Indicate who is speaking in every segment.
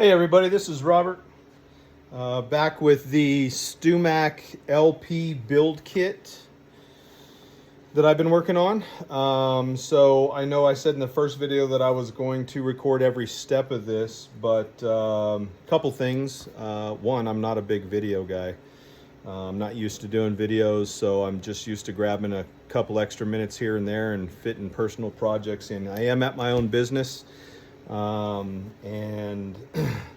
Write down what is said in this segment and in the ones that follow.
Speaker 1: Hey everybody, this is Robert, back with the StewMac LP build kit that I've been working on. So I know I said in the first video that I was going to record every step of this, but couple things. One, I'm not a big video guy. I'm not used to doing videos, so I'm just used to grabbing a couple extra minutes here and there and fitting personal projects in. I am at my own business. And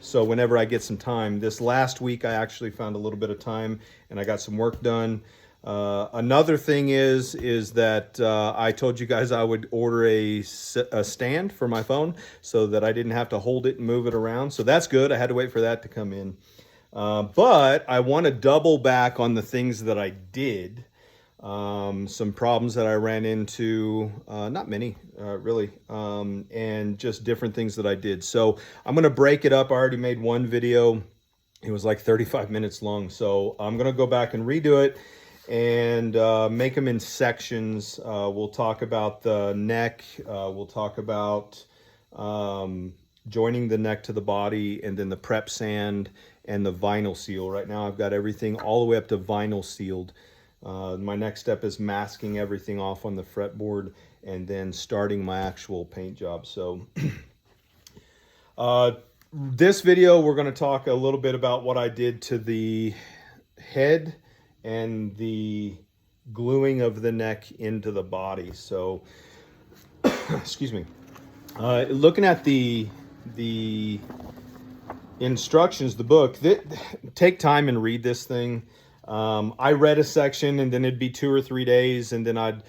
Speaker 1: so whenever I get some time, this last week I actually found a little bit of time and I got some work done. Another thing is that I told you guys I would order a stand for my phone so that I didn't have to hold it and move it around. So that's good. I had to wait for that to come in. But I want to double back on the things that I did. Some problems that I ran into, not many, really, and just different things that I did. So I'm going to break it up. I already made one video. It was like 35 minutes long. So I'm going to go back and redo it and make them in sections. We'll talk about the neck. We'll talk about joining the neck to the body, and then the prep sand and the vinyl seal. Right now I've got everything all the way up to vinyl sealed. My next step is masking everything off on the fretboard and then starting my actual paint job. So this video, we're going to talk a little bit about what I did to the head and the gluing of the neck into the body. So, excuse me, looking at the instructions, the book, take time and read this thing. I read a section and then it'd be 2 or 3 days, and then I'd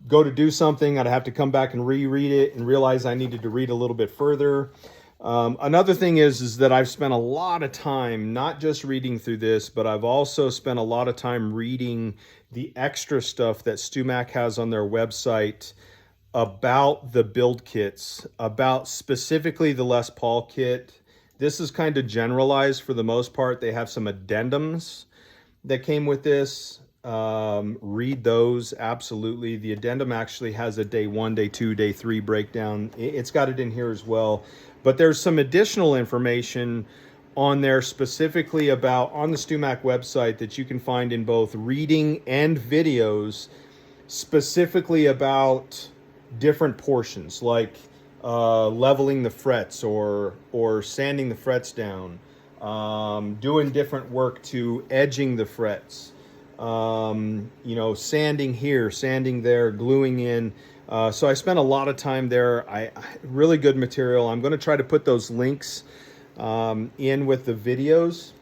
Speaker 1: go to do something. I'd have to come back and reread it and realize I needed to read a little bit further. Another thing is that I've spent a lot of time, not just reading through this, but I've also spent a lot of time reading the extra stuff that StewMac has on their website about the build kits, about specifically the Les Paul kit. This is kind of generalized for the most part. They have some addendums that came with this. Read those, absolutely. The addendum actually has a day 1, day 2, day 3 breakdown. It's got it in here as well. But there's some additional information on there specifically about, on the StewMac website, that you can find in both reading and videos, specifically about different portions, like leveling the frets or sanding the frets down, doing different work to edging the frets, you know, sanding here, sanding there, gluing in. So I spent a lot of time there. Really good material. I'm going to try to put those links in with the videos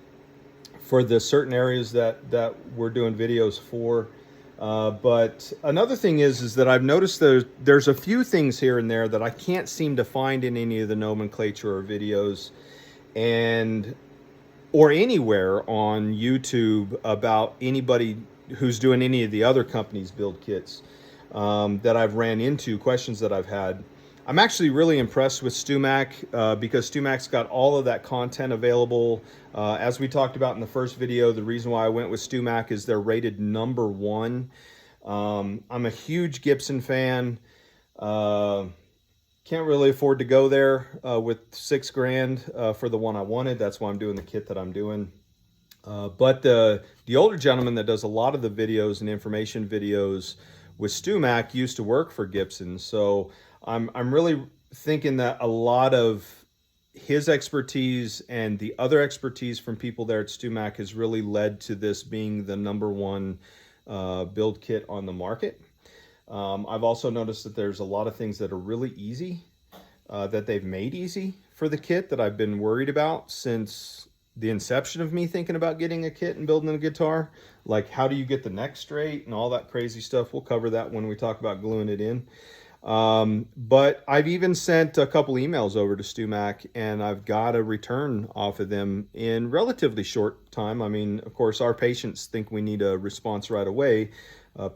Speaker 1: for the certain areas that we're doing videos for. But another thing is that I've noticed there's a few things here and there that I can't seem to find in any of the nomenclature or videos or anywhere on YouTube about anybody who's doing any of the other companies' build kits that I've ran into, questions that I've had. I'm actually really impressed with StewMac because StewMac's got all of that content available. As we talked about in the first video, the reason why I went with StewMac is they're rated #1. I'm a huge Gibson fan. Can't really afford to go there with $6 grand for the one I wanted. That's why I'm doing the kit that I'm doing. But the older gentleman that does a lot of the videos and information videos with StewMac used to work for Gibson. So I'm really thinking that a lot of his expertise and the other expertise from people there at StewMac has really led to this being the #1 build kit on the market. I've also noticed that there's a lot of things that are really easy, that they've made easy for the kit that I've been worried about since the inception of me thinking about getting a kit and building a guitar. Like, how do you get the neck straight and all that crazy stuff? We'll cover that when we talk about gluing it in. But I've even sent a couple emails over to StewMac, and I've got a return off of them in relatively short time. I mean, of course, our patients think we need a response right away.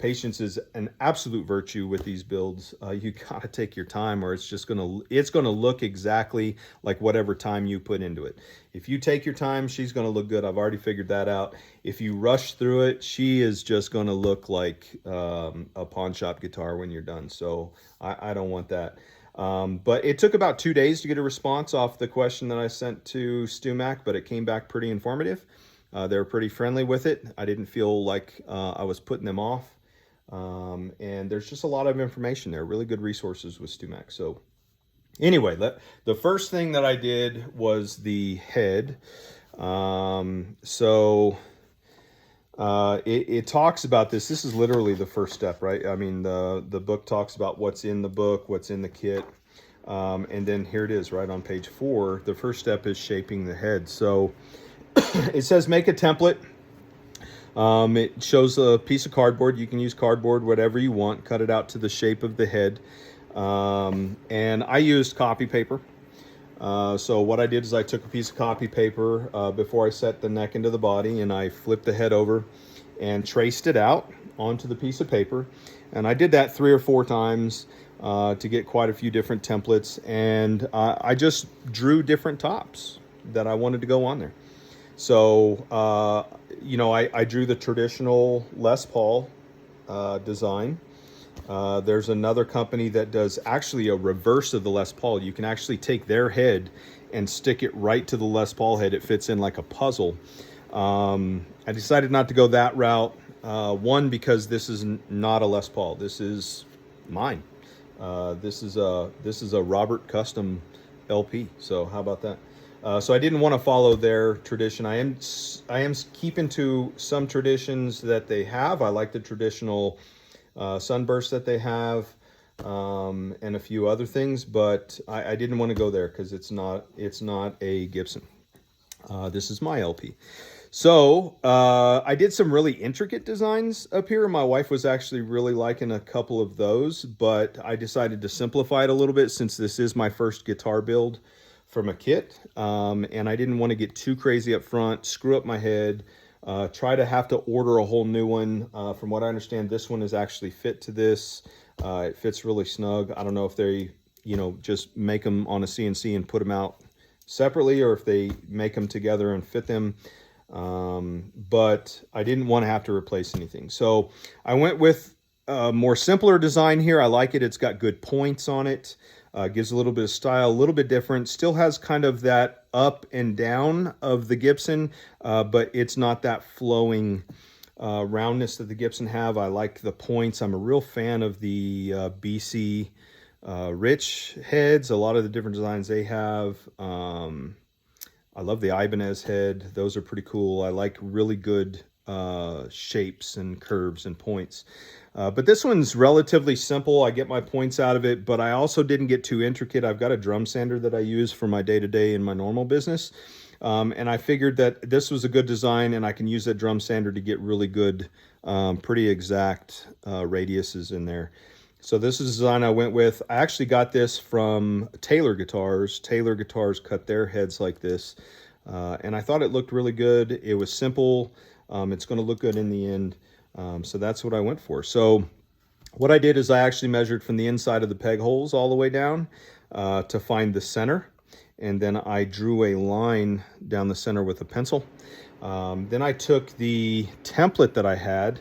Speaker 1: Patience is an absolute virtue with these builds. You gotta take your time, or it's gonna look exactly like whatever time you put into it. If you take your time, she's gonna look good. I've already figured that out. If you rush through it, she is just gonna look like a pawn shop guitar when you're done. So I don't want that. But it took about 2 days to get a response off the question that I sent to StewMac, but it came back pretty informative. They were pretty friendly with it. I didn't feel like I was putting them off. And there's just a lot of information there, really good resources with StewMac. So anyway, the first thing that I did was the head. It talks about this. This is literally the first step, right? I mean, the book talks about what's in the book, what's in the kit. And then here it is right on page 4. The first step is shaping the head. So it says make a template. It shows a piece of cardboard. You can use cardboard, whatever you want. Cut it out to the shape of the head. And I used copy paper. So what I did is I took a piece of copy paper before I set the neck into the body, and I flipped the head over and traced it out onto the piece of paper. And I did that 3 or 4 times to get quite a few different templates. And I just drew different tops that I wanted to go on there. So, I drew the traditional Les Paul design. There's another company that does actually a reverse of the Les Paul. You can actually take their head and stick it right to the Les Paul head. It fits in like a puzzle. I decided not to go that route. One, because this is not a Les Paul. This is mine. This is a Robert custom LP. So how about that? So I didn't want to follow their tradition. I am keeping to some traditions that they have. I like the traditional sunburst that they have, and a few other things, but I didn't want to go there because it's not a Gibson. This is my LP. So I did some really intricate designs up here. My wife was actually really liking a couple of those, but I decided to simplify it a little bit since this is my first guitar build from a kit, and I didn't want to get too crazy up front, screw up my head, try to have to order a whole new one. From what I understand, this one is actually fit to this. It fits really snug. I don't know if they, just make them on a CNC and put them out separately, or if they make them together and fit them. But I didn't want to have to replace anything. So I went with a more simpler design here. I like it. It's got good points on it. Gives a little bit of style, a little bit different. Still has kind of that up and down of the Gibson, but it's not that flowing roundness that the Gibson have. I like the points. I'm a real fan of the BC Rich heads, a lot of the different designs they have. I love the Ibanez head. Those are pretty cool. I like really good shapes and curves and points. But this one's relatively simple. I get my points out of it, but I also didn't get too intricate. I've got a drum sander that I use for my day-to-day in my normal business. And I figured that this was a good design, and I can use that drum sander to get really good, pretty exact radiuses in there. So this is the design I went with. I actually got this from Taylor Guitars. Taylor Guitars cut their heads like this. And I thought it looked really good. It was simple. It's going to look good in the end. So that's what I went for. So what I did is I actually measured from the inside of the peg holes all the way down to find the center. And then I drew a line down the center with a pencil. Then I took the template that I had,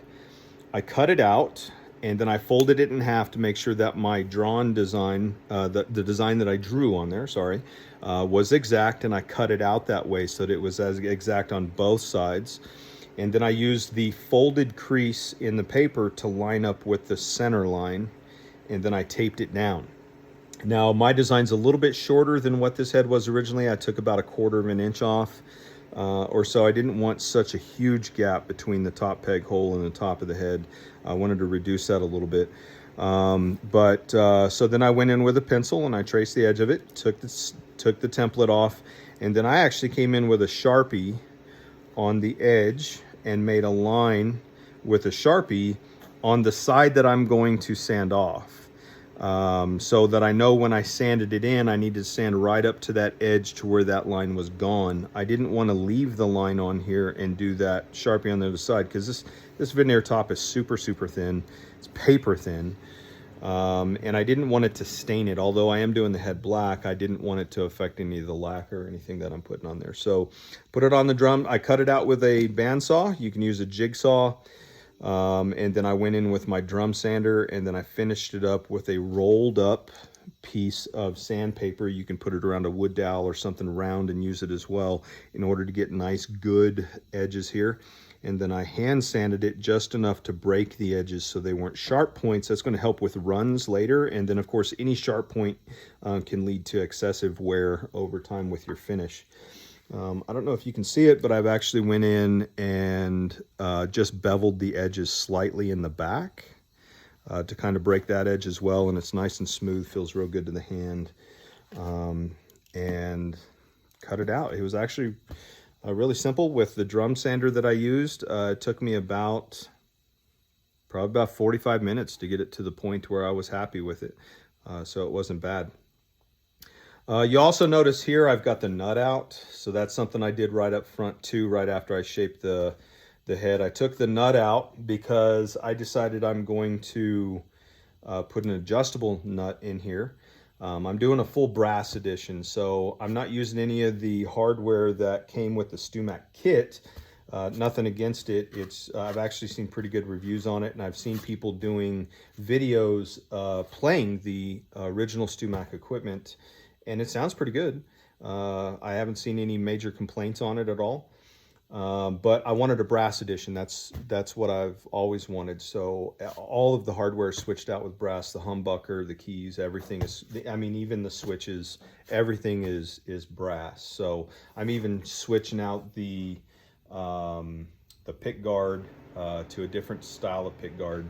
Speaker 1: I cut it out, and then I folded it in half to make sure that my drawn design, the design that I drew on there, was exact, and I cut it out that way so that it was as exact on both sides. And then I used the folded crease in the paper to line up with the center line, and then I taped it down. Now, my design's a little bit shorter than what this head was originally. I took about 1/4 of an inch off or so. I didn't want such a huge gap between the top peg hole and the top of the head. I wanted to reduce that a little bit. So then I went in with a pencil and I traced the edge of it, took the template off, and then I actually came in with a Sharpie on the edge and made a line with a Sharpie on the side that I'm going to sand off. So that I know when I sanded it in, I needed to sand right up to that edge to where that line was gone. I didn't want to leave the line on here and do that Sharpie on the other side, because this veneer top is super, super thin. It's paper thin. And I didn't want it to stain it. Although I am doing the head black, I didn't want it to affect any of the lacquer or anything that I'm putting on there. So put it on the drum. I cut it out with a bandsaw. You can use a jigsaw. And then I went in with my drum sander, and then I finished it up with a rolled up piece of sandpaper. You can put it around a wood dowel or something round and use it as well in order to get nice good edges here. And then I hand sanded it just enough to break the edges so they weren't sharp points. That's going to help with runs later. And then of course any sharp point can lead to excessive wear over time with your finish. I don't know if you can see it, but I've actually went in and just beveled the edges slightly in the back to kind of break that edge as well. And it's nice and smooth, feels real good to the hand. And cut it out. It was actually really simple with the drum sander that I used. It took me probably about 45 minutes to get it to the point where I was happy with it. So it wasn't bad. You also notice here I've got the nut out. So that's something I did right up front too, right after I shaped the head. I took the nut out because I decided I'm going to put an adjustable nut in here. I'm doing a full brass edition, so I'm not using any of the hardware that came with the StewMac kit. Nothing against it. I've actually seen pretty good reviews on it, and I've seen people doing videos playing the original StewMac equipment, and it sounds pretty good. I haven't seen any major complaints on it at all. But I wanted a brass edition. That's what I've always wanted. So all of the hardware is switched out with brass, the humbucker, the keys, everything is, I mean, even the switches, everything is brass. So I'm even switching out the pick guard to a different style of pick guard.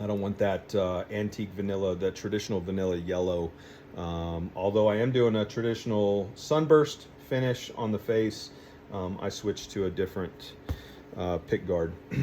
Speaker 1: I don't want that antique vanilla, that traditional vanilla yellow. Although I am doing a traditional sunburst finish on the face, I switched to a different pick guard.